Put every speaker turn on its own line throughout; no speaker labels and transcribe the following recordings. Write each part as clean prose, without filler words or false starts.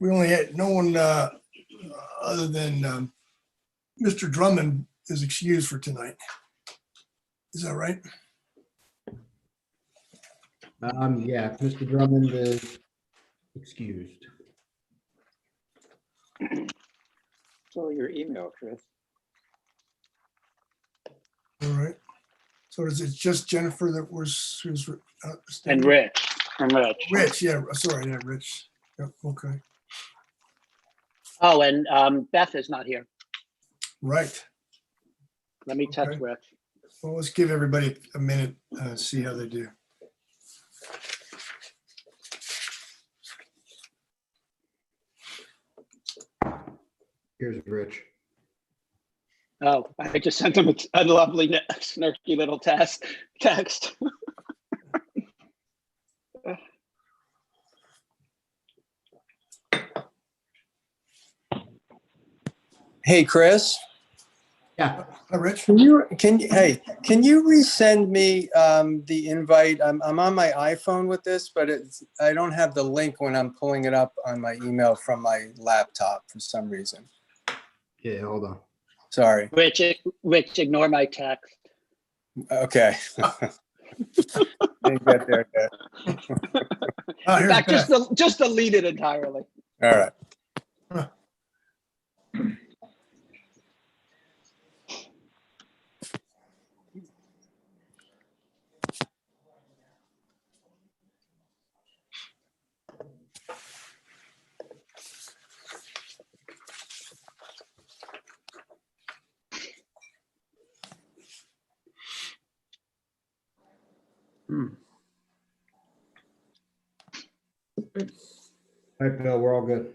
we only had no one other than Mr. Drummond is excused for tonight. Is that right?
Yeah, Mr. Drummond is excused.
So your email, Chris.
All right. So is it just Jennifer that was
And Rich. And Rich.
Rich, yeah, sorry, yeah, Rich. Yep, okay.
Oh, and Beth is not here.
Right.
Let me text
Okay.
Rich.
Well, let's give everybody a minute, see how they do.
Here's Rich.
Oh, I just sent him a lovely, snarky little text.
Hey, Chris,
Yeah,
Hi, Rich.
can you resend me the invite? I'm on my iPhone with this, but I don't have the link when I'm pulling it up on my email from my laptop for some reason.
yeah, hold on.
Sorry.
Rich, ignore my text.
Okay. Didn't get there yet.
Oh,
In
here's
fact,
Beth.
just delete it entirely.
All right.
All right, Bill, we're all good.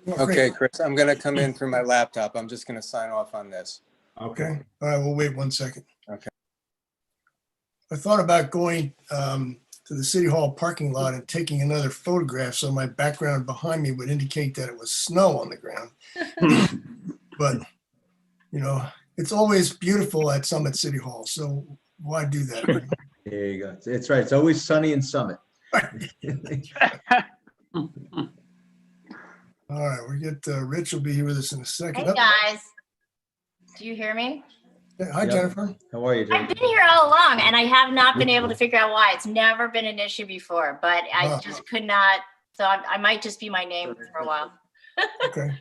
Oh, great.
Okay, Chris, I'm going to come in through my laptop. I'm just going to sign off on this.
Okay. All right, we'll wait 1 second.
Okay.
I thought about going to the City Hall parking lot and taking another photograph so my background behind me would indicate that it was snow on the ground. But, you know, it's always beautiful at Summit City Hall, so why do that? Right?
There you go. It's right. It's always sunny in Summit.
All right, we get Rich will be here with us in a second.
Hey guys, do you hear me?
Hi,
Yep.
Jennifer.
How are you,
I've
Jennifer?
been here all along and I have not been able to figure out why. It's never been an issue before, but I just could not. So I might just be my name for a while.
Okay.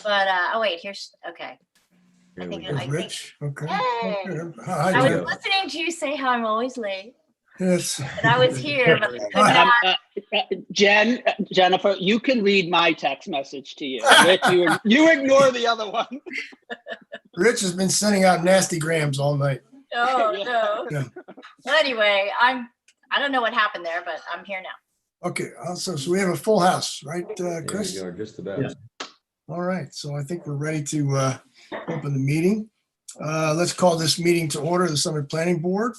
But oh wait, here's okay. I
Here we
think
go.
There's Rich. Okay.
Hey.
Okay. Hi,
I was
Jennifer.
listening to you say how I'm always late,
Yes.
and I was here, but I could
Hi.
not.
Jennifer, you can read my text message to you. Rich, you ignore the other one.
Rich has been sending out nasty grams all night.
Oh
Yeah.
no.
Yeah.
Well, anyway, I don't know what happened there, but I'm here now.
Okay. So we have a full house, right,
There
Chris?
we go. Just about.
Yeah.
All right. So I think we're ready to open the meeting. Let's call this meeting to order, the Summit Planning Board.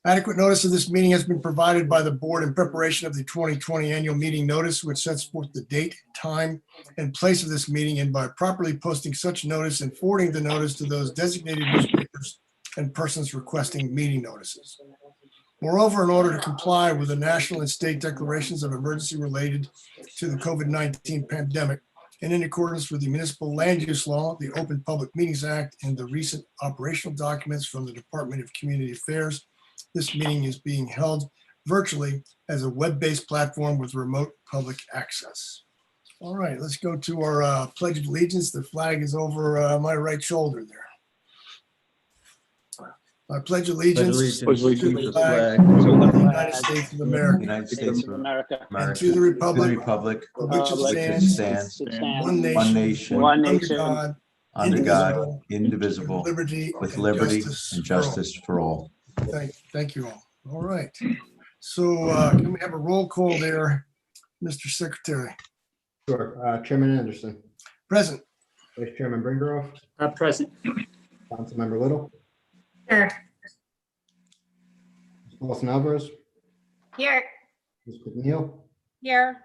Adequate notice of this meeting has been provided by the board in preparation of the 2020 annual meeting notice, which sets forth the date, time, and place of this meeting, and by properly posting such notice and forwarding the notice to those designated newspapers and persons requesting meeting notices. Moreover, in order to comply with the national and state declarations of emergency related to the COVID-19 pandemic, and in accordance with the municipal land use law, the Open Public Meetings Act, and the recent operational documents from the Department of Community Affairs, this meeting is being held virtually as a web-based platform with remote public access. All right, let's go to our Pledge of Allegiance. The flag is over my right shoulder there. I pledge allegiance to the flag of the United States of America,
United States of America.
and to the republic
for
which it
which it
stands,
stands,
one
one
nation,
nation,
One
under
nation,
God,
indivisible,
indivisible,
with
and
liberty
justice
and
for all.
justice for all.
Thank you all. All right. So can we have a roll call there, Mr. Secretary?
Sure. Chairman Anderson,
Present.
Vice Chairman Bringroff,
present.
Councilmember Little,
Here.
Ms. Paulson Alvarez,
Here.
Ms. McNeil,
Here.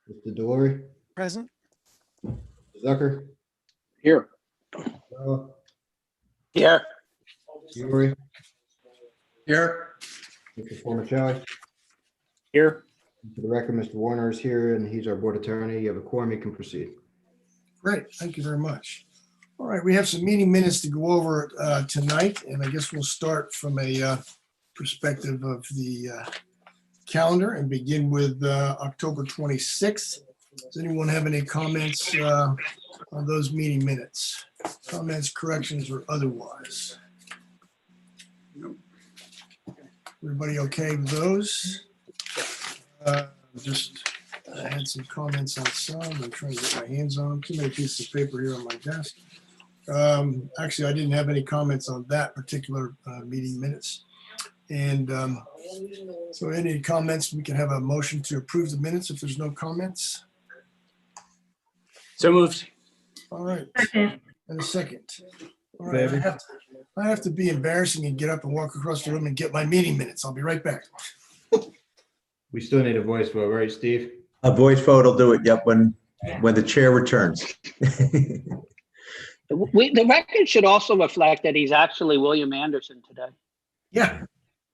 Mr. Delory,
Present.
Mr. Zucker,
Here.
Bella,
Here.
Fiore,
Here.
Mr. Formicelli,
Here.
For the record, Mr. Warner is here and he's our board attorney. You have a quorum, you can proceed.
Great, thank you very much. All right, we have some meeting minutes to go over tonight, and I guess we'll start from a perspective of the calendar and begin with October 26th. Does anyone have any comments on those meeting minutes? Comments, corrections, or otherwise? Everybody okay with those? I had some comments on some. I'm trying to get my hands on them. Too many pieces of paper here on my desk. Actually, I didn't have any comments on that particular meeting minutes. And so any comments, we can have a motion to approve the minutes if there's no comments.
So moved.
All right.
Second.
And a second. All right. I have to be embarrassing and get up and walk across the room and get my meeting minutes. I'll be right back.
We still need a voice vote, right, Steve?
A voice vote will do it, yep, when the chair returns.
The record should also reflect that he's actually William Anderson today.
Yeah.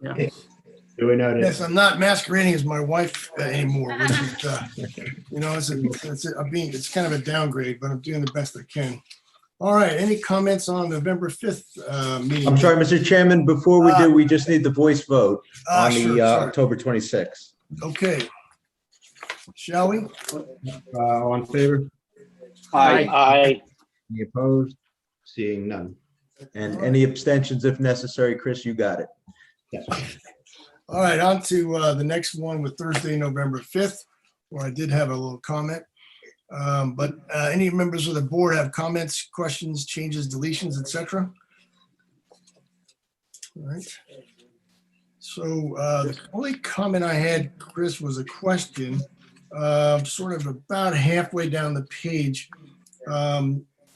Do we notice?
Yes, I'm not masquerading as my wife anymore, which is, you know, it's kind of a downgrade, but I'm doing the best I can. All right, any comments on November 5th meeting?
I'm sorry, Mr. Chairman, before we do, we just need the voice vote on
sure,
the
sorry.
October 26th.
Okay. Shall we?
All in favor?
Aye.
Any opposed? Seeing none.
And any abstentions if necessary. Chris, you got it.
Yes.
All right, on to the next one with Thursday, November 5th, where I did have a little comment. But any members of the board have comments, questions, changes, deletions, etc.? All right. So the only comment I had, Chris, was a question, sort of about halfway down the page.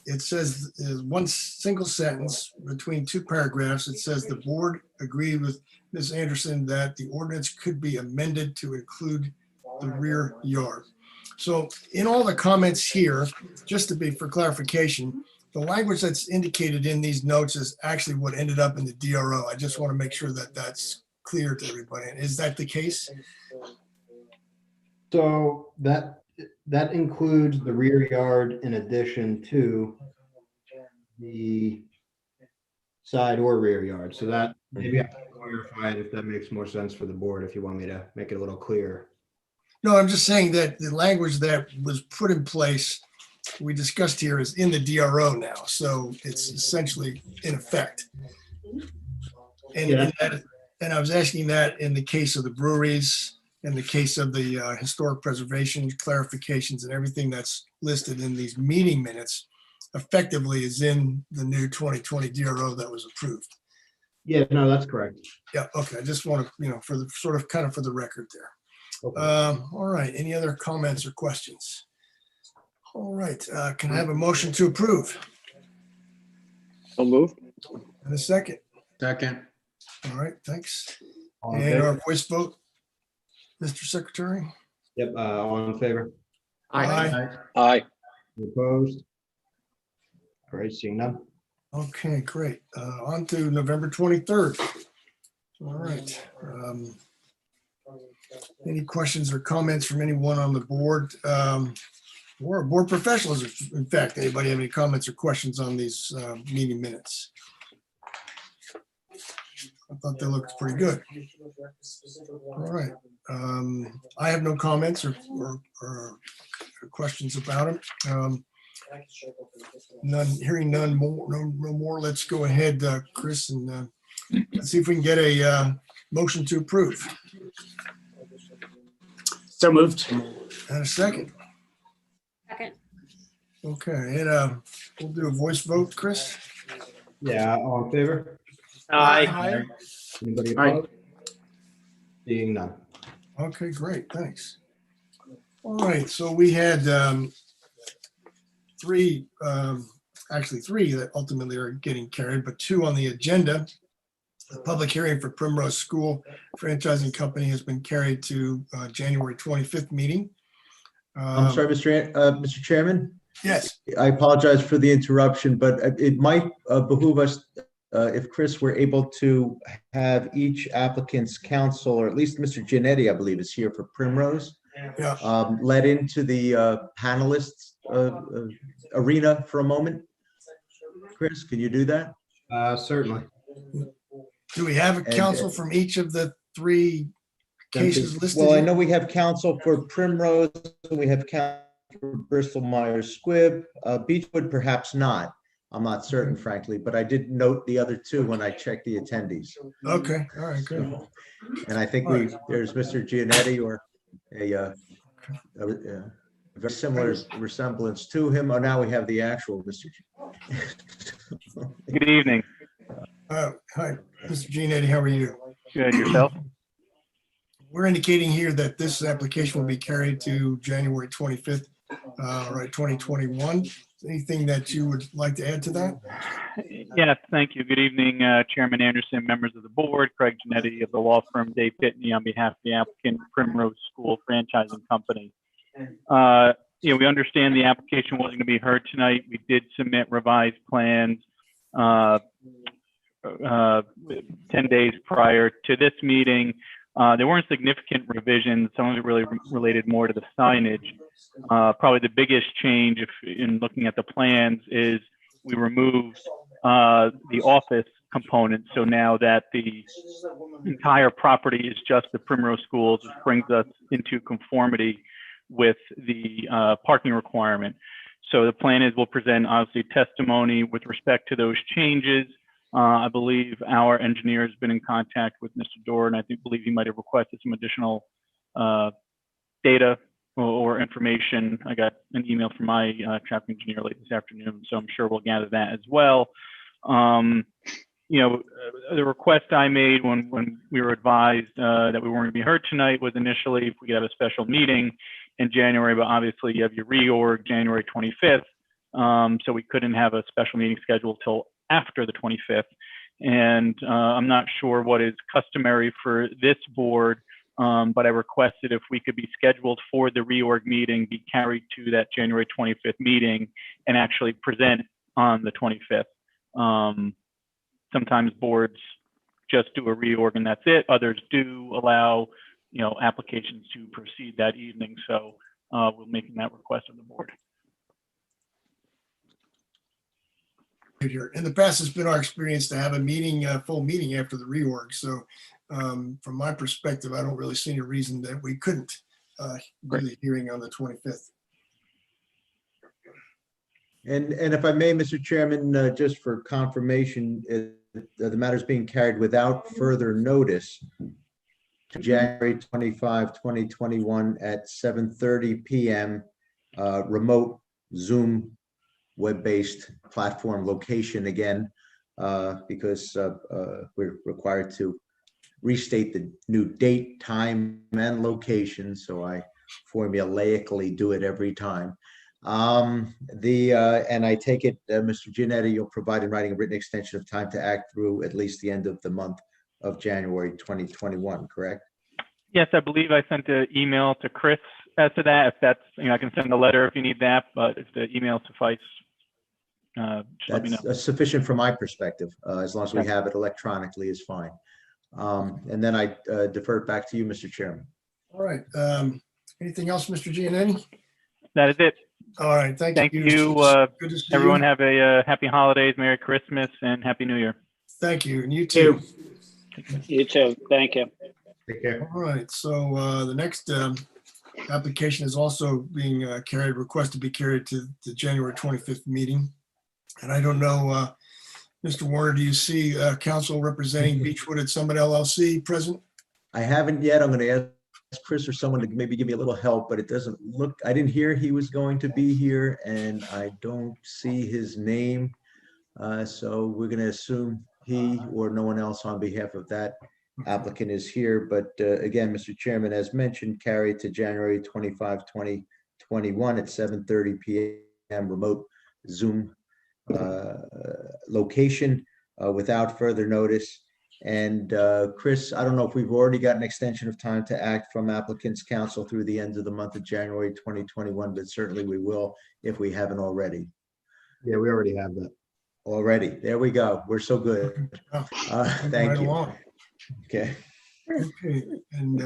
It says one single sentence between two paragraphs. It says the board agreed with Ms. Anderson that the ordinance could be amended to include the rear yard. So in all the comments here, just to be for clarification, the language that's indicated in these notes is actually what ended up in the DRO. I just want to make sure that that's clear to everybody. Is that the case?
So that includes the rear yard in addition to the side or rear yard. So that maybe I can clarify it if that makes more sense for the board, if you want me to make it a little clearer.
No, I'm just saying that the language that was put in place, we discussed here, is in the DRO now. So it's essentially in effect. And I was asking that in the case of the breweries, in the case of the historic preservation clarifications and everything that's listed in these meeting minutes effectively is in the new 2020 DRO that was approved.
Yeah, no, that's correct.
Yeah, okay. I just want to, you know, for the sort of kind of for the record there.
Okay.
All right. Any other comments or questions? All right. Can I have a motion to approve?
So moved.
And a second?
Second.
All right, thanks.
All in
And
favor?
our voice vote, Mr. Secretary?
Yep, all in favor?
Aye.
Aye.
Any opposed? All right, seeing none.
Okay, great. On to November 23rd. All right. Any questions or comments from anyone on the board or board professionals? In fact, anybody have any comments or questions on these meeting minutes? I thought they looked pretty good. All right. I have no comments or questions about them. None, hearing none more, no more. Let's go ahead, Chris, and let's see if we can get a motion to approve.
So moved.
And a second.
Second.
Okay, and we'll do a voice vote, Chris.
Yeah, all in favor?
Aye.
Anybody
Aye.
opposed? Seeing none.
Okay, great, thanks. All right, so we had three that ultimately are getting carried, but two on the agenda. The public hearing for Primrose School Franchising Company has been carried to January 25th meeting.
I'm sorry, Mr. Chairman.
Yes,
I apologize for the interruption, but it might behoove us if Chris were able to have each applicant's counsel, or at least Mr. Giannetti, I believe, is here for Primrose,
Yeah,
led into the panelists arena for a moment. Chris, can you do that?
Certainly.
do we have a
And,
counsel from each of the three cases listed?
Well, I
here?
know we have counsel for Primrose, and we have counsel for Bristol, Meyer, Squibb. Beechwood, perhaps not. I'm not certain, frankly, but I did note the other two when I checked the attendees.
Okay, all right, good.
So, and I think there's Mr. Giannetti, or a very similar resemblance to him. Oh, now we have the actual Mr.
Good evening.
Hi, Mr. Giannetti, how are you?
Good, yourself?
We're indicating here that this application will be carried to January 25th, right, 2021. Anything that you would like to add to that?
Yes, thank you. Good evening, Chairman Anderson, members of the board, Craig Giannetti of the law firm Dave Pitney on behalf of the applicant Primrose School Franchising Company. We understand the application wasn't going to be heard tonight. We did submit revised plans 10 days prior to this meeting. There weren't significant revisions. Some of it really related more to the signage. Probably the biggest change, if in looking at the plans, is we removed the office component. So now that the entire property is just the Primrose Schools, which brings us into conformity with the parking requirement. So the plan is we'll present obviously testimony with respect to those changes. I believe our engineer has been in contact with Mr. Dorr, and I believe he might have requested some additional data or information. I got an email from my traffic engineer late this afternoon, so I'm sure we'll gather that as well. The request I made when we were advised that we weren't going to be heard tonight was initially if we could have a special meeting in January, but obviously you have your reorg January 25th, so we couldn't have a special meeting scheduled till after the 25th. And I'm not sure what is customary for this board, but I requested if we could be scheduled for the reorg meeting, be carried to that January 25th meeting and actually present on the 25th. Sometimes boards just do a reorg and that's it. Others do allow, applications to proceed that evening. So we're making that request of the board.
In the past, it's been our experience to have a meeting, a full meeting after the reorg. So from my perspective, I don't really see any reason that we couldn't do the hearing on the 25th.
And if I may, Mr. Chairman, just for confirmation, the matter is being carried without further notice to January 25, 2021 at 7:30 p.m. Remote Zoom web-based platform location again, because we're required to restate the new date, time, and location. So I formulaically do it every time. And I take it, Mr. Giannetti, you'll provide in writing a written extension of time to act through at least the end of the month of January 2021, correct?
Yes, I believe I sent an email to Chris as to that. If that's, I can send a letter if you need that, but if the email suffice, just let me know.
That's sufficient from my perspective. As long as we have it electronically is fine. And then I defer it back to you, Mr. Chairman.
All right. Anything else, Mr. Giannetti?
That is it.
All right. Thank you. Good to see
Everyone
you.
have a happy holidays, Merry Christmas, and Happy New Year.
Thank you. And you too.
You too. Thank you.
Take care.
All right. So the next application is also being request to be carried to the January 25th meeting. And I don't know, Mr. Warner, do you see counsel representing Beechwood at Summit LLC present?
I haven't yet. I'm going to ask Chris or someone to maybe give me a little help, but it doesn't look, I didn't hear he was going to be here and I don't see his name. So we're going to assume he or no one else on behalf of that applicant is here. But again, Mr. Chairman, as mentioned, carried to January 25, 2021 at 7:30 p.m. remote Zoom location without further notice. And Chris, I don't know if we've already got an extension of time to act from applicant's counsel through the end of the month of January 2021, but certainly we will if we haven't already.
Yeah, we already have that.
Already, there we go. We're so good.
Oh,
Thank
right
you.
along.
Okay.
Okay, and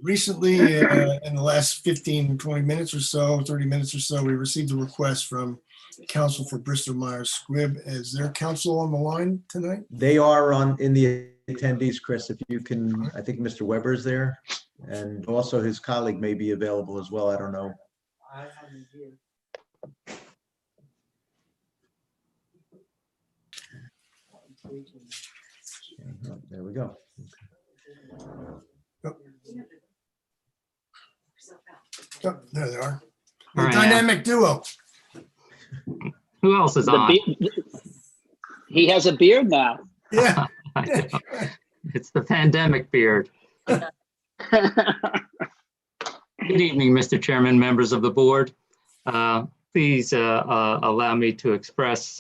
recently, in the last 15, 20 minutes or so, 30 minutes or so, we received a request from counsel for Bristol Myers Squibb. Is there counsel on the line tonight?
They are in the attendees, Chris, if you can, I think Mr. Weber is there. And also his colleague may be available as well. I don't know. There we go.
Oh, there they are.
All
The
right.
dynamic duo.
Who else is on?
He has a beard now.
Yeah.
I know. It's the pandemic beard. Good evening, Mr. Chairman, members of the board. Please allow me to express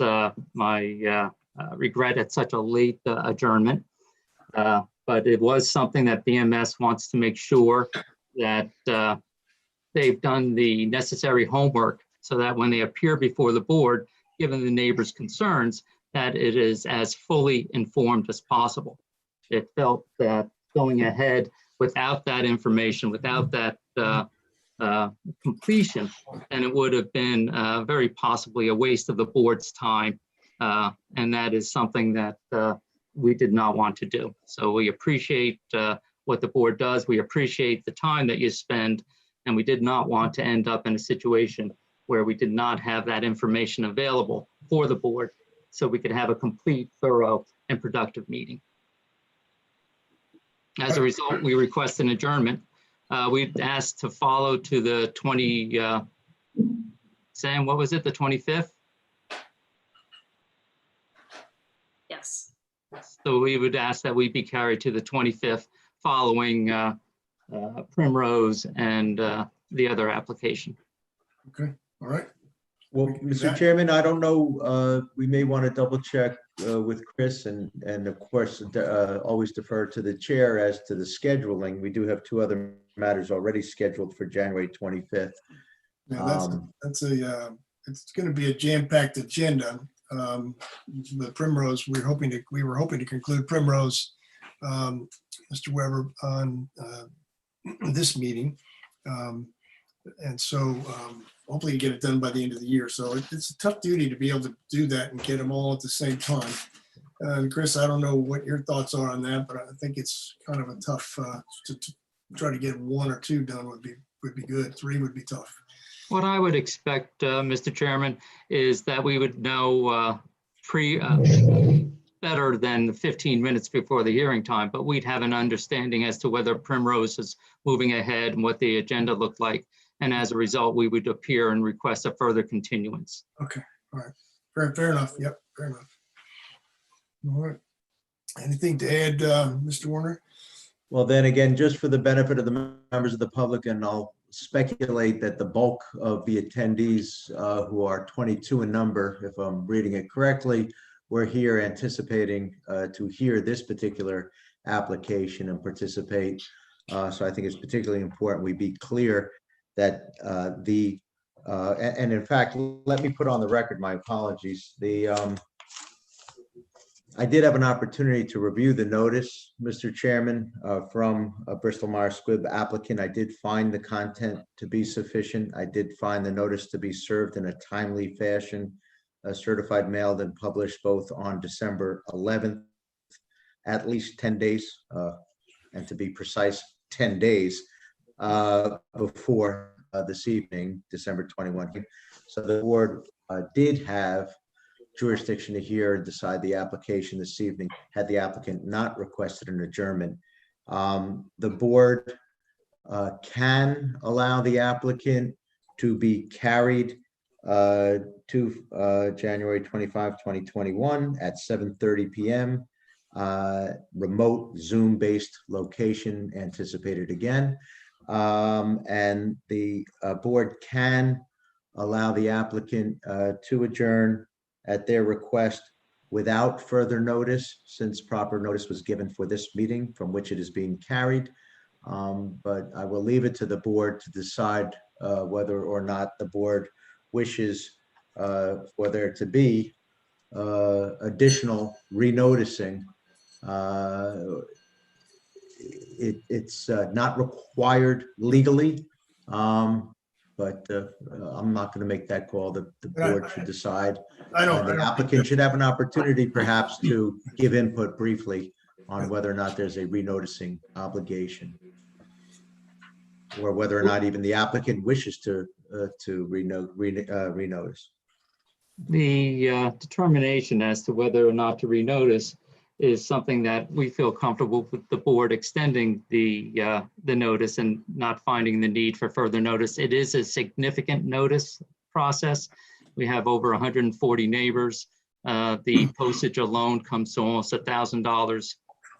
my regret at such a late adjournment. But it was something that BMS wants to make sure that they've done the necessary homework so that when they appear before the board, given the neighbors' concerns, that it is as fully informed as possible. It felt that going ahead without that information, without that completion, and it would have been very possibly a waste of the board's time. And that is something that we did not want to do. So we appreciate what the board does. We appreciate the time that you spend, and we did not want to end up in a situation where we did not have that information available for the board so we could have a complete, thorough, and productive meeting. As a result, we request an adjournment. We've asked to follow to the 20, Sam, what was it, the 25th?
Yes.
So we would ask that we be carried to the 25th following Primrose and the other application.
Okay, all right.
Well,
We can do
Mr.
that.
Chairman, I don't know, we may want to double check with Chris and of course, always defer to the chair as to the scheduling. We do have two other matters already scheduled for January 25th.
Yeah, it's going to be a jam-packed agenda. The Primrose, we were hoping to conclude Primrose, Mr. Weber, on this meeting. And so hopefully get it done by the end of the year. So it's a tough duty to be able to do that and get them all at the same time. And Chris, I don't know what your thoughts are on that, but I think it's kind of a tough to try to get one or two done would be good. Three would be tough.
What I would expect, Mr. Chairman, is that we would know better than 15 minutes before the hearing time, but we'd have an understanding as to whether Primrose is moving ahead and what the agenda looked like. And as a result, we would appear and request a further continuance.
Okay, all right. Fair enough. Yep, fair enough. All right. Anything to add, Mr. Warner?
Well, then again, just for the benefit of the members of the public, and I'll speculate that the bulk of the attendees who are 22 in number, if I'm reading it correctly, we're here anticipating to hear this particular application and participate. So I think it's particularly important we be clear that and in fact, let me put on the record, my apologies. I did have an opportunity to review the notice, Mr. Chairman, from a Bristol Myers Squibb applicant. I did find the content to be sufficient. I did find the notice to be served in a timely fashion, certified mailed and published both on December 11th, at least 10 days, and to be precise, 10 days before this evening, December 21. So the board did have jurisdiction to hear and decide the application this evening had the applicant not requested an adjournment. The board can allow the applicant to be carried to January 25, 2021 at 7:30 p.m. Remote Zoom-based location anticipated again. And the board can allow the applicant to adjourn at their request without further notice, since proper notice was given for this meeting from which it is being carried. But I will leave it to the board to decide whether or not the board wishes for there to be additional renoticing. It's not required legally, but I'm not going to make that call. The board should decide.
I don't.
The applicant should have an opportunity perhaps to give input briefly on whether or not there's a renoticing obligation, or whether or not even the applicant wishes to renotice.
The determination as to whether or not to renotice is something that we feel comfortable with the board extending the notice and not finding the need for further notice. It is a significant notice process. We have over 140 neighbors. The postage alone comes to almost $1,000.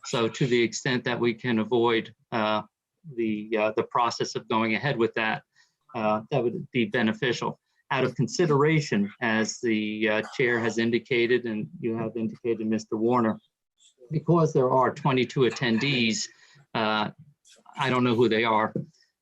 So to the extent that we can avoid the process of going ahead with that, that would be beneficial. Out of consideration, as the chair has indicated, and you have indicated, Mr. Warner, because there are 22 attendees, I don't know who they are,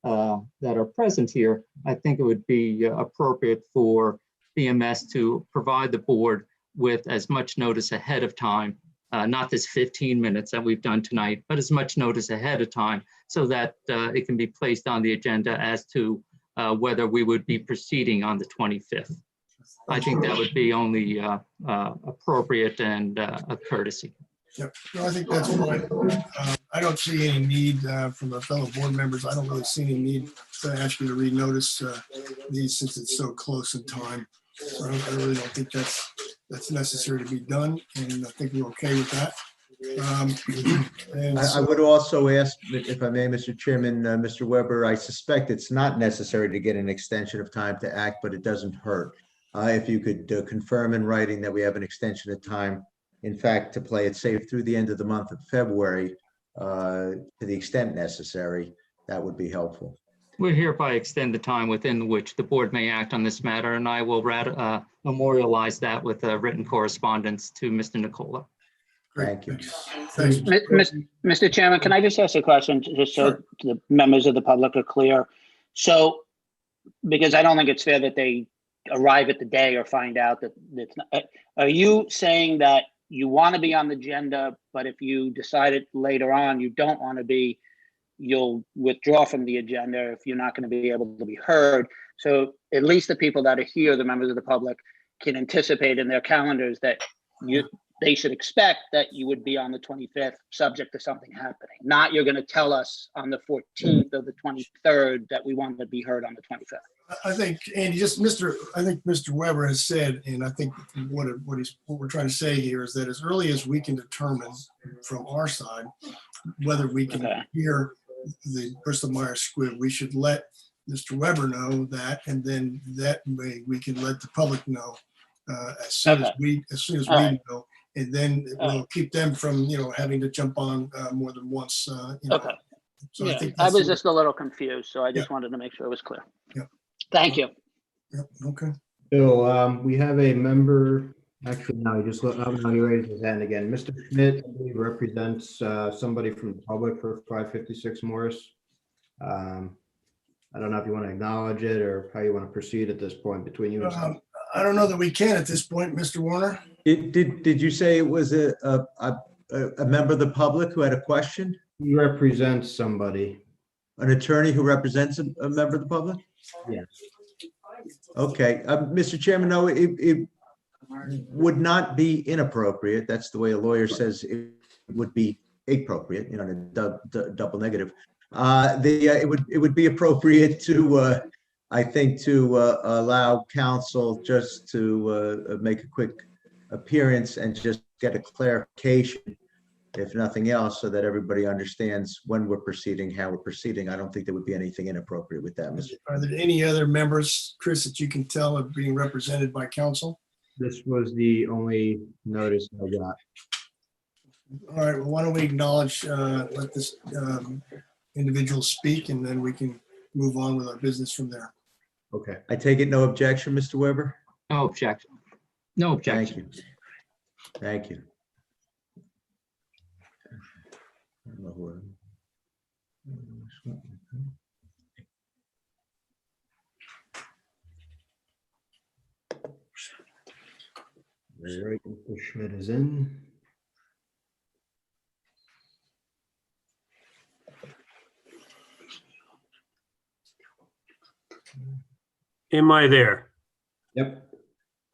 that are present here, I think it would be appropriate for BMS to provide the board with as much notice ahead of time, not this 15 minutes that we've done tonight, but as much notice ahead of time so that it can be placed on the agenda as to whether we would be proceeding on the 25th. I think that would be only appropriate and a courtesy.
Yep, no, I think that's fine. I don't see any need from the fellow board members. I don't really see any need to ask you to renotice these since it's so close in time. So I really don't think that's necessary to be done, and I think we're okay with that.
I would also ask, if I may, Mr. Chairman, Mr. Weber, I suspect it's not necessary to get an extension of time to act, but it doesn't hurt. If you could confirm in writing that we have an extension of time, in fact, to play it safe through the end of the month of February, to the extent necessary, that would be helpful.
We hereby extend the time within which the board may act on this matter, and I will memorialize that with a written correspondence to Mr. Nicola.
Thank you.
Thanks.
Mr. Chairman, can I just ask a question, just so
Sure.
the members of the public are clear? So, because I don't think it's fair that they arrive at the day or find out that it's not, are you saying that you want to be on the agenda, but if you decided later on you don't want to be, you'll withdraw from the agenda if you're not going to be able to be heard? So at least the people that are here, the members of the public, can anticipate in their calendars that they should expect that you would be on the 25th, subject to something happening. Not you're going to tell us on the 14th or the 23rd that we want to be heard on the 25th.
I think, Andy, I think Mr. Weber has said, and I think what we're trying to say here is that as early as we can determine from our side whether we can hear the Bristol Meyer Squibb, we should let Mr. Weber know that, and then that way we can let the public know as soon as we know, and then it will keep them from having to jump on more than once.
Okay.
So
Yeah,
I think
I was just a little confused, so I just wanted to make sure it was clear.
Yeah.
Thank you.
Yep, okay.
So we have a member, actually, no, he raised his hand again. Mr. Schmidt, I believe, represents somebody from the public for 556 Morris. I don't know if you want to acknowledge it or how you want to proceed at this point between you and
I don't know that we can at this point, Mr. Warner.
Did you say it was a member of the public who had a question?
he represents somebody.
An attorney who represents a member of the public?
Yes.
Okay, Mr. Chairman, no, it would not be inappropriate. That's the way a lawyer says it would be appropriate, in a double negative. It would be appropriate to, I think, to allow counsel just to make a quick appearance and just get a clarification, if nothing else, so that everybody understands when we're proceeding, how we're proceeding. I don't think there would be anything inappropriate with that, Mr.
Are there any other members, Chris, that you can tell are being represented by counsel?
This was the only notice I got.
All right, well, why don't we acknowledge, let this individual speak, and then we can move on with our business from there.
Okay.
I take it no objection, Mr. Weber?
No objection. No objection.
Thank you. Thank you. I don't know who
All right, Mr. Schmidt is in.
Am I there?
Yep.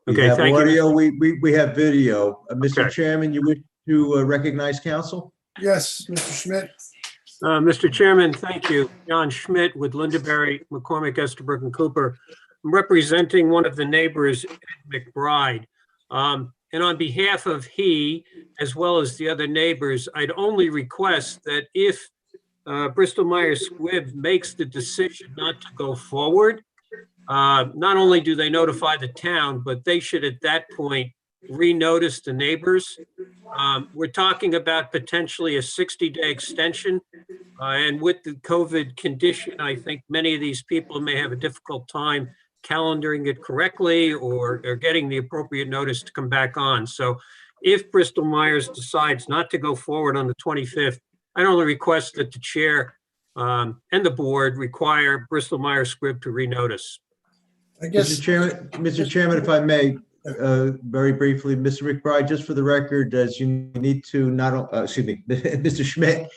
We
Okay,
have
thank you.
audio, we have video. Mr.
Okay.
Chairman, you wish to recognize counsel?
Yes, Mr. Schmidt.
Mr. Chairman, thank you. John Schmidt with Lindaberry, McCormick, Estabrook, and Cooper. I'm representing one of the neighbors, Ed McBride. And on behalf of he, as well as the other neighbors, I'd only request that if Bristol Myers Squibb makes the decision not to go forward, not only do they notify the town, but they should at that point renotice the neighbors. We're talking about potentially a 60-day extension. And with the COVID condition, I think many of these people may have a difficult time calendaring it correctly or getting the appropriate notice to come back on. So if Bristol Myers decides not to go forward on the 25th, I only request that the chair and the board require Bristol Myers Squibb to renotice.
I guess,
Mr. Chairman, if I may, very briefly, Mr. McBride, just for the record, as you need to excuse me, Mr. Schmidt,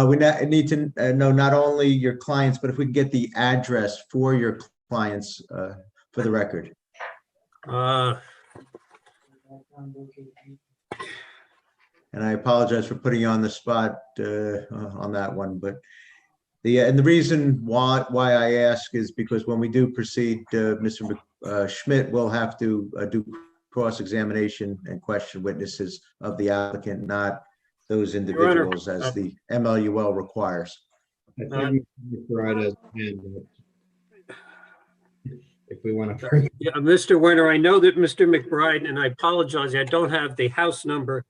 we need to know not only your clients, but if we can get the address for your clients for the record.
Uh,
And I apologize for putting you on the spot on that one, but the reason why I ask is because when we do proceed, Mr. Schmidt will have to do cross-examination and question witnesses of the applicant, not those individuals as the MLUL requires.
I think Mr. Ida has a hand up. If we want to.
yeah, Mr. Werner, I know that Mr. McBride, and I apologize, I don't have the house number.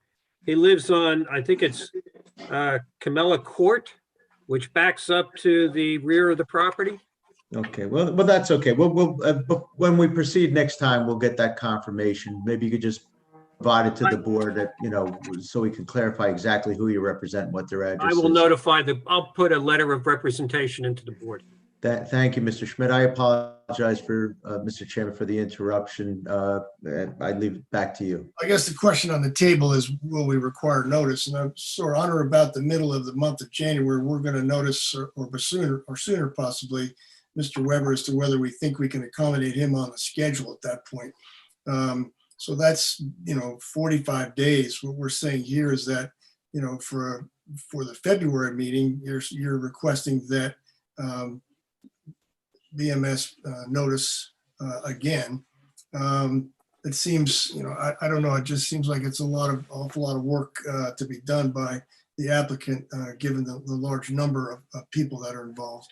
He lives on, I think it's Camella Court, which backs up to the rear of the property.
Okay, well, that's okay. We'll when we proceed next time, we'll get that confirmation. Maybe you could just provide it to the board that, so we can clarify exactly who you represent, and what their address
I
is.
will notify I'll put a letter of representation into the board.
Thank you, Mr. Schmidt. I apologize for, Mr. Chairman, for the interruption. I leave it back to you.
I guess the question on the table is, will we require notice? And I'm sort of on or about the middle of the month of January, we're going to notice or sooner possibly, Mr. Weber, as to whether we think we can accommodate him on the schedule at that point. So that's, 45 days. What we're saying here is that, for the February meeting, you're requesting that BMS notice again. It seems, I don't know, it just seems like it's awful lot of work to be done by the applicant, given the large number of people that are involved.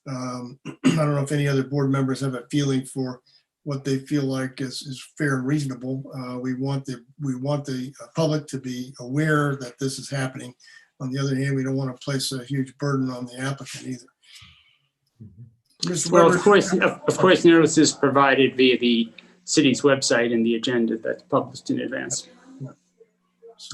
I don't know if any other board members have a feeling for what they feel like is fair and reasonable. We want the public to be aware that this is happening. On the other hand, we don't want to place a huge burden on the applicant either. Mr.
Well,
Weber?
of course, notice is provided via the city's website and the agenda that's published in advance.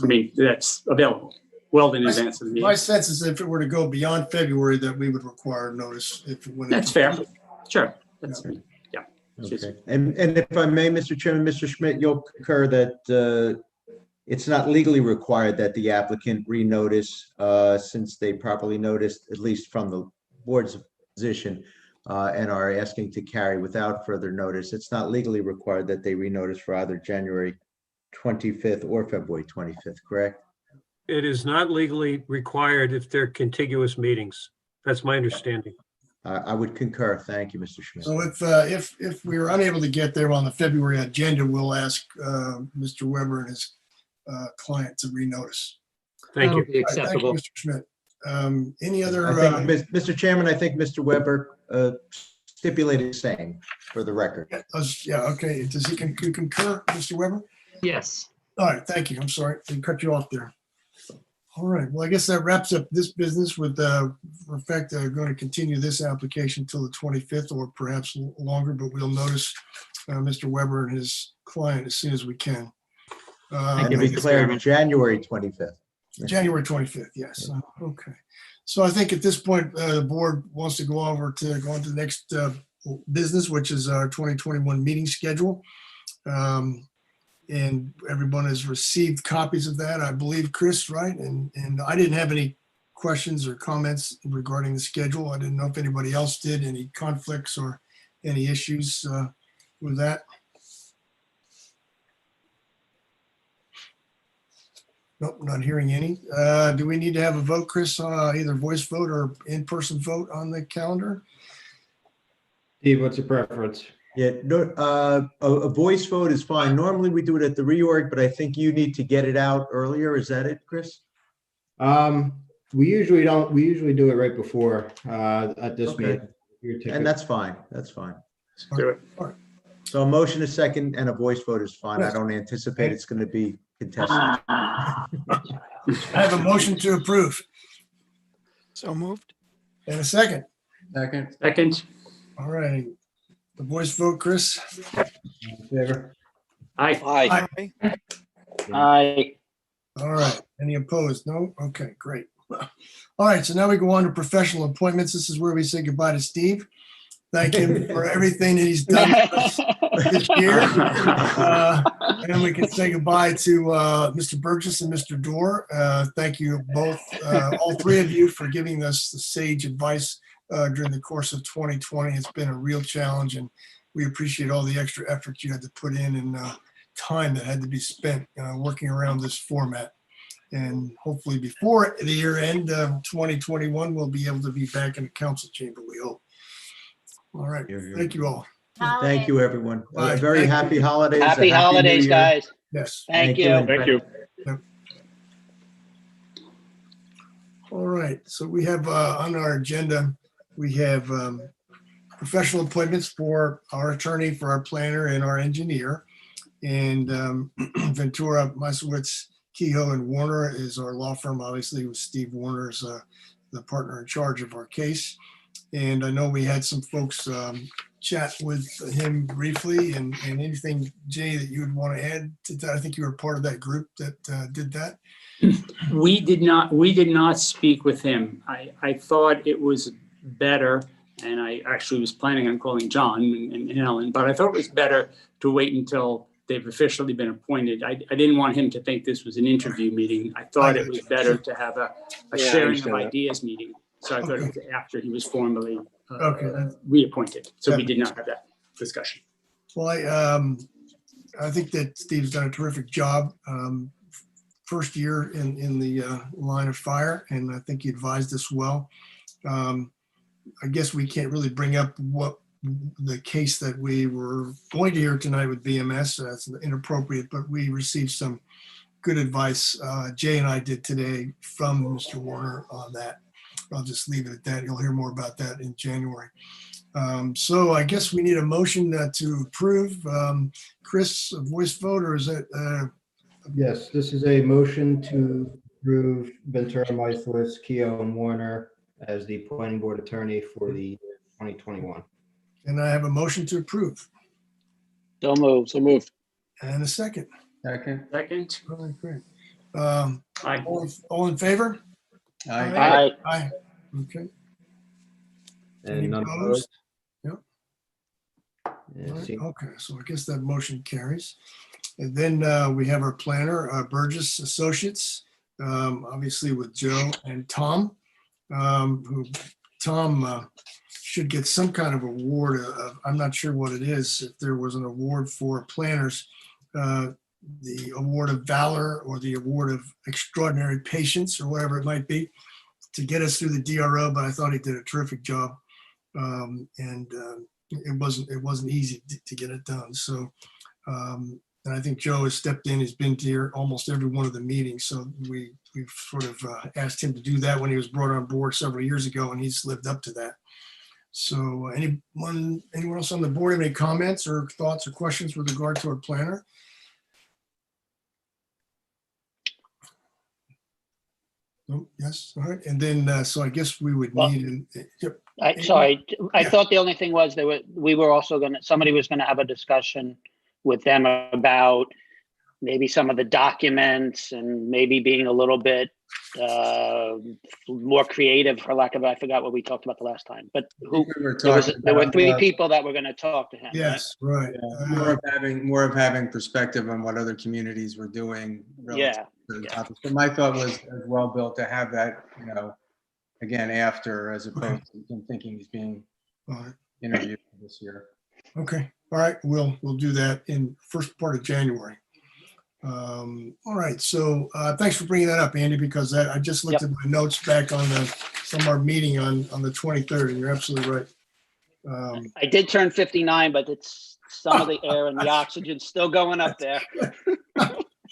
I mean, that's available well in advance of the
My
meeting.
sense is if it were to go beyond February, that we would require notice.
That's fair. Sure. That's, yeah.
Okay. And if I may, Mr. Chairman, Mr. Schmidt, you'll concur that it's not legally required that the applicant renotice since they properly noticed, at least from the board's position, and are asking to carry without further notice. It's not legally required that they renotice for either January 25th or February 25th, correct?
It is not legally required if they're contiguous meetings. That's my understanding.
I would concur. Thank you, Mr. Schmidt.
So if we are unable to get there on the February agenda, we'll ask Mr. Weber and his client to renotice.
Thank you.
That'll be
All right, thank you,
acceptable.
Mr. Schmidt. Any other?
I think, Mr. Chairman, I think Mr. Weber stipulated same for the record.
Yeah, okay. Does he concur, Mr. Weber?
Yes.
All right, thank you. I'm sorry, I cut you off there. All right, well, I guess that wraps up this business with, in fact, going to continue this application till the 25th or perhaps longer, but we'll notice Mr. Weber and his client as soon as we can.
Thank
And
you,
to be
Mr.
clear,
Chairman.
January 25th.
January 25th, yes. Okay. So I think at this point, the board wants to go on to the next business, which is our 2021 meeting schedule. And everyone has received copies of that, I believe, Chris, right? And I didn't have any questions or comments regarding the schedule. I didn't know if anybody else did, any conflicts or any issues with that. Nope, not hearing any. Do we need to have a vote, Chris, on either voice vote or in-person vote on the calendar?
Steve, what's your preference?
Yeah, no, a voice vote is fine. Normally we do it at the reorg, but I think you need to get it out earlier. Is that it, Chris?
We usually don't, we usually do it right before, at this
Okay.
meeting.
And that's fine. That's fine.
Let's do it.
So a motion, a second, and a voice vote is fine. I
Yes.
don't anticipate it's going to be contested.
I have a motion to approve.
So moved.
And a second.
Second,
All right. The voice vote, Chris?
In favor?
aye.
Aye.
Aye.
All right. Any opposed? No? Okay, great. All right, so now we go on to professional appointments. This is where we say goodbye to Steve. Thank him for everything that he's done for us this year. And we can say goodbye to Mr. Burgess and Mr. Dorr. Thank you both, all three of you, for giving us the sage advice during the course of 2020. It's been a real challenge, and we appreciate all the extra effort you had to put in and time that had to be spent working around this format. And hopefully before the year end of 2021, we'll be able to be back in the council chamber, we hope. All right, thank you all.
Thank you, everyone.
Bye.
Very
Thank
happy
you.
holidays. a
Happy
New
holidays,
Year.
guys.
Yes.
Thank you.
and
Thank you.
All right, so we have on our agenda, we have professional appointments for our attorney, for our planner, and our engineer. And Ventura, Meisowitz, Kehoe, and Warner is our law firm, obviously, with Steve Warner as the partner in charge of our case. And I know we had some folks chat with him briefly, and anything, Jay, that you would want to add to that? I think you were part of that group that did that.
We did not speak with him. I thought it was better, and I actually was planning on calling John and Ellen, but I thought it was better to wait until they've officially been appointed. I didn't want him to think this was an interview meeting. I thought it was better to have a sharing of ideas meeting. So I thought it was after he was formally reappointed. So we did not have that discussion.
Well, I think that Steve's done a terrific job. First year in the line of fire, and I think he advised us well. I guess we can't really bring up what the case that we were going to hear tonight with BMS. That's inappropriate, but we received some good advice. Jay and I did today from Mr. Warner on that. I'll just leave it at that. You'll hear more about that in January. So I guess we need a motion to approve. Chris, a voice vote, or is it?
Yes, this is a motion to approve Ventura, Meisowitz, Kehoe, and Warner as the planning board attorney for the 2021.
And I have a motion to approve.
So moved.
And a second.
Second,
All right, great.
aye.
All in favor?
Aye.
Aye. Okay. Any
And none
opposed?
opposed?
All
Yeah,
right,
see-
okay, so I guess that motion carries. And then we have our planner, Burgess Associates, obviously with Joe and Tom, who Tom should get some kind of award. I'm not sure what it is. If there was an award for planners, the award of valor or the award of extraordinary patience or whatever it might be to get us through the DRO, but I thought he did a terrific job. And it wasn't easy to get it done. So, and I think Joe has stepped in. He's been here almost every one of the meetings. So we've sort of asked him to do that when he was brought on board several years ago, and he's lived up to that. So anyone else on the board have any comments or thoughts or questions with regard to our planner? No, yes, all right. And then, so I guess we would need, yep.
Sorry, I thought the only thing was somebody was gonna have a discussion with them about maybe some of the documents and maybe being a little bit more creative, for lack of, I forgot what we talked about the last time, but there were three people that were going to talk to him.
Yes, right.
More of having perspective on what other communities were doing.
Yeah.
So my thought was as well built to have that, again, after, as opposed to him thinking he's being interviewed this year.
Okay, all right, we'll do that in first part of January. All right, so thanks for bringing that up, Andy, because I just looked at my notes back on from our meeting on the 23rd, and you're absolutely right.
I did turn 59, but it's some of the air and the oxygen's still going up there.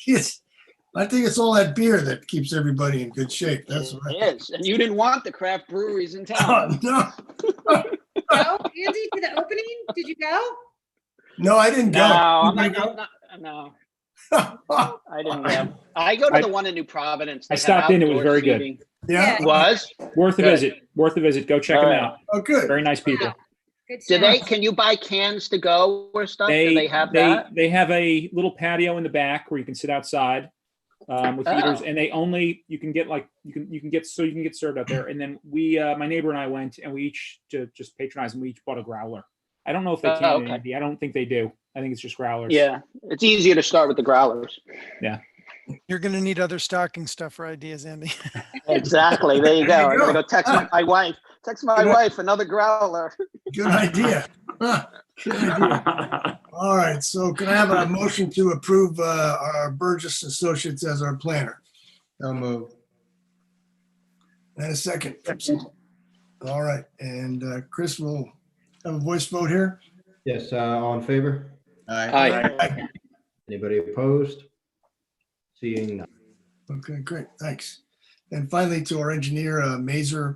Yes, I think it's all that beer that keeps everybody in good shape. That's
It
right.
is, and you didn't want the craft breweries in town.
No,
Go, Andy, to the opening? Did you go?
no, I didn't go.
No,
No.
I didn't go. I go to the one in New Providence.
I stopped in. It was very good.
Seating.
Yeah.
It was
Worth a
Good.
visit. Worth a visit. Go check them out.
Oh, good.
Very nice people.
Good
Do
job.
they? Can you buy cans to go or stuff? Do they have that?
They have a little patio in the back where you can sit outside with heaters, and you can get served out there. And then my neighbor and I went, and we each just patronized, and we each bought a growler. I don't know if they can.
Okay.
Andy. I don't think they do. I think it's just growlers.
Yeah, it's easier to start with the growlers.
Yeah.
You're going to need other stocking stuffer ideas, Andy.
Exactly. There you go.
There
I'm
you
gonna
go.
go text my wife. Text my wife another growler.
Good idea. Good idea. All right, so can I have a motion to approve our Burgess Associates as our planner?
So moved.
And a second. All right, and Chris will have a voice vote here.
Yes, all in favor?
Hi.
Anybody opposed? Seeing none.
Okay, great, thanks. And finally, to our engineer, Meyer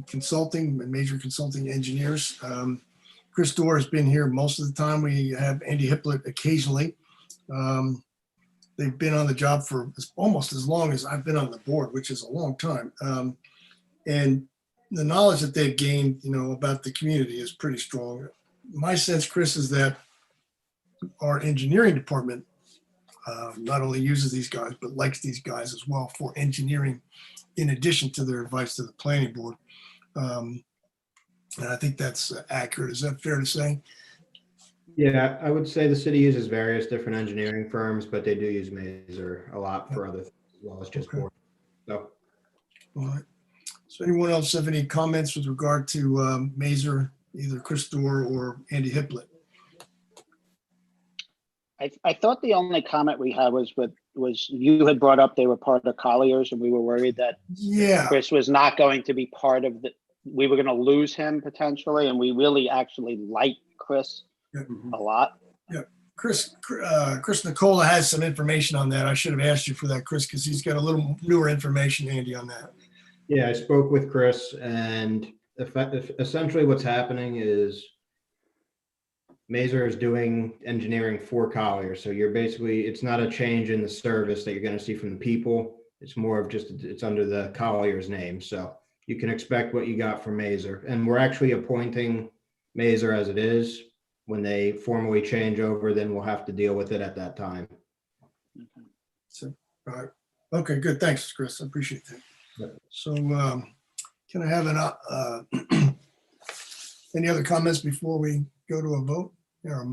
Consulting, Major Consulting Engineers. Chris Dorr has been here most of the time. We have Andy Hiplet occasionally. They've been on the job for almost as long as I've been on the board, which is a long time. And the knowledge that they've gained, about the community is pretty strong. My sense, Chris, is that our engineering department not only uses these guys, but likes these guys as well for engineering, in addition to their advice to the planning board. And I think that's accurate. Is that fair to say?
Yeah, I would say the city uses various different engineering firms, but they do use Meyer a lot for other things as well as just
Okay.
board. So,
All right. So anyone else have any comments with regard to Meyer, either Chris Dorr or Andy Hiplet?
I thought the only comment we had was you had brought up they were part of Colliers, and we were worried that
Yeah.
Chris was not going to be part of we were going to lose him potentially, and we really actually like Chris a lot.
Chris Nicola has some information on that. I should have asked you for that, Chris, because he's got a little newer information, Andy, on that.
yeah, I spoke with Chris, and essentially what's happening is Meyer is doing engineering for Colliers. So it's not a change in the service that you're going to see from the people. It's more of it's under the Colliers name. So you can expect what you got from Meyer. And we're actually appointing Meyer as it is. When they formally change over, then we'll have to deal with it at that time.
So, all right. Okay, good. Thanks, Chris. I appreciate that.
Yep.
So can I have any other comments before we go to a vote or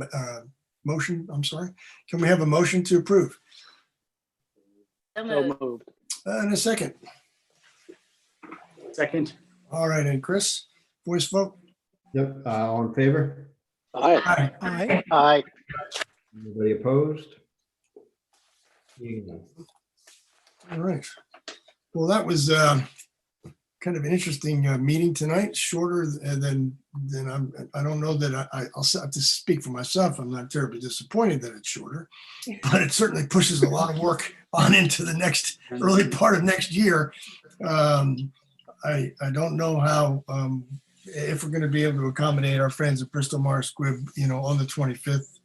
motion? I'm sorry. Can we have a motion to approve?
So
So
moved.
moved.
In a second.
Second.
All right. And Chris, voice vote?
Yep, all in favor?
Aye.
Aye.
Aye.
Anybody opposed? Seeing none.
All right. Well, that was kind of an interesting meeting tonight, shorter than I don't know that I'll have to speak for myself. I'm not terribly disappointed that it's shorter, but it certainly pushes a lot of work on into the next early part of next year. I don't know how, if we're going to be able to accommodate our friends at Bristol, Meyer, Squibb, on the 25th.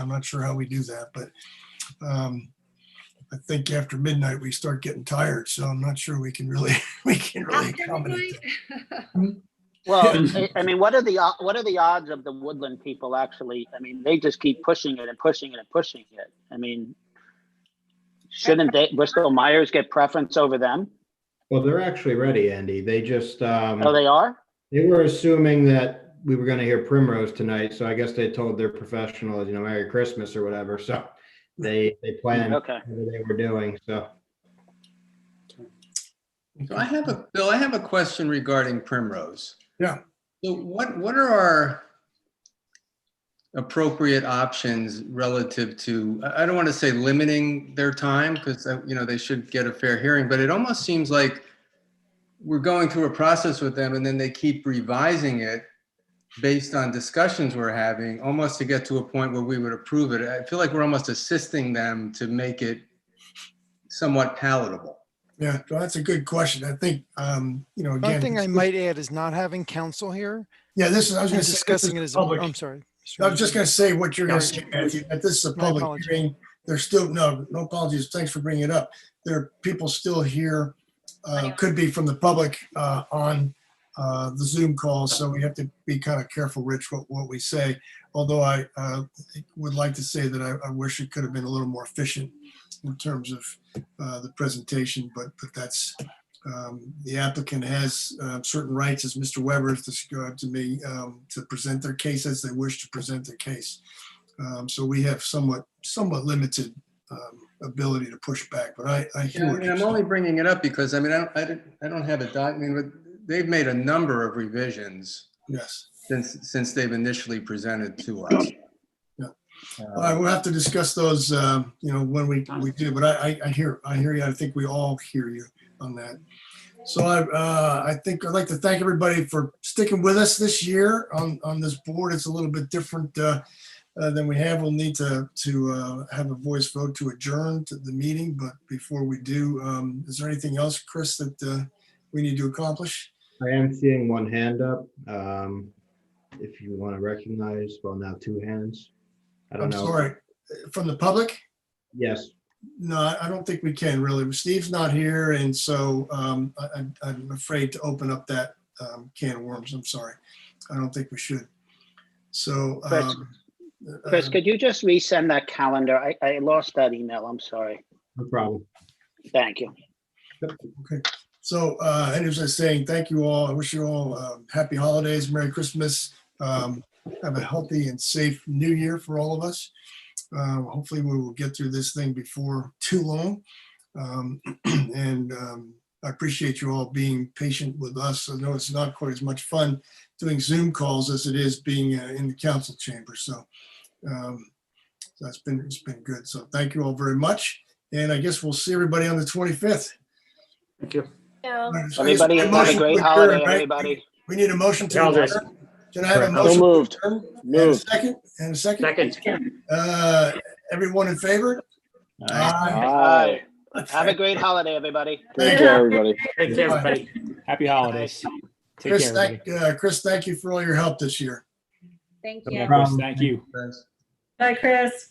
I'm not sure how we do that, but I think after midnight we start getting tired, so I'm not sure we can really accommodate that.
Well, I mean, what are the odds of the Woodland people actually? I mean, they just keep pushing it and pushing it and pushing it. I mean, Shouldn't Bristol Myers get preference over them?
Well, they're actually ready, Andy. They just,
Oh, they are?
they were assuming that we were gonna hear Primrose tonight, so I guess they told their professionals, Merry Christmas or whatever, so they planned
Okay.
whatever they were doing, so.
So Bill, I have a question regarding Primrose.
Yeah.
So what are our appropriate options relative to, I don't want to say limiting their time because, they should get a fair hearing, but it almost seems like we're going through a process with them and then they keep revising it based on discussions we're having, almost to get to a point where we would approve it. I feel like we're almost assisting them to make it somewhat palatable.
Yeah, well, that's a good question. I think,
One
again.
thing I might add is not having counsel here
Yeah, I was
and
going to say.
discussing it as, I'm sorry.
I was just going to say what you're going to
Yeah.
say, Matthew, that this is a
My
public
apologies.
hearing. There's still, no apologies. Thanks for bringing it up. There are people still here, could be from the public on the Zoom call. So we have to be kind of careful, Rich, what we say. Although I would like to say that I wish it could have been a little more efficient in terms of the presentation, but that's, the applicant has certain rights as Mr. Weber has described to me to present their case as they wish to present their case. So we have somewhat limited ability to push back, but I hear what you're
I'm
saying.
only bringing it up because I don't have a document. They've made a number of revisions
Yes.
since they've initially presented to us.
Yeah. All right, we'll have to discuss those, when we do. But I hear you. I think we all hear you on that. So I think I'd like to thank everybody for sticking with us this year on this board. It's a little bit different than we have. We'll need to have a voice vote to adjourn to the meeting. But before we do, is there anything else, Chris, that we need to accomplish?
I am seeing one hand up. If you want to recognize, well, now two hands. I don't
I'm
know.
sorry, from the public?
Yes.
No, I don't think we can really. Steve's not here, and so I'm afraid to open up that can of worms. I'm sorry. I don't think we should. So,
Chris, could you just resend that calendar? I lost that email. I'm sorry.
No problem.
Thank you.
okay. So, and as I was saying, thank you all. I wish you all happy holidays, Merry Christmas. Have a healthy and safe New Year for all of us. Hopefully we will get through this thing before too long. And I appreciate you all being patient with us. I know it's not quite as much fun doing Zoom calls as it is being in the council chamber. So it's been good. So thank you all very much. And I guess we'll see everybody on the 25th.
Thank you.
Everybody have a great holiday, everybody.
We need a motion to
Holidays.
adjourn. Can I have a
So
motion?
moved.
to adjourn?
Moved.
And a second?
Second.
Everyone in favor?
Aye. Have a great holiday, everybody.
Thank
Take
you.
care, everybody. Take care, everybody. Happy holidays. Take
Chris,
care, everybody.
Chris, thank you for all your help this year.
Thank
No
you.
problem.
Thank you.
Thanks.
Bye, Chris.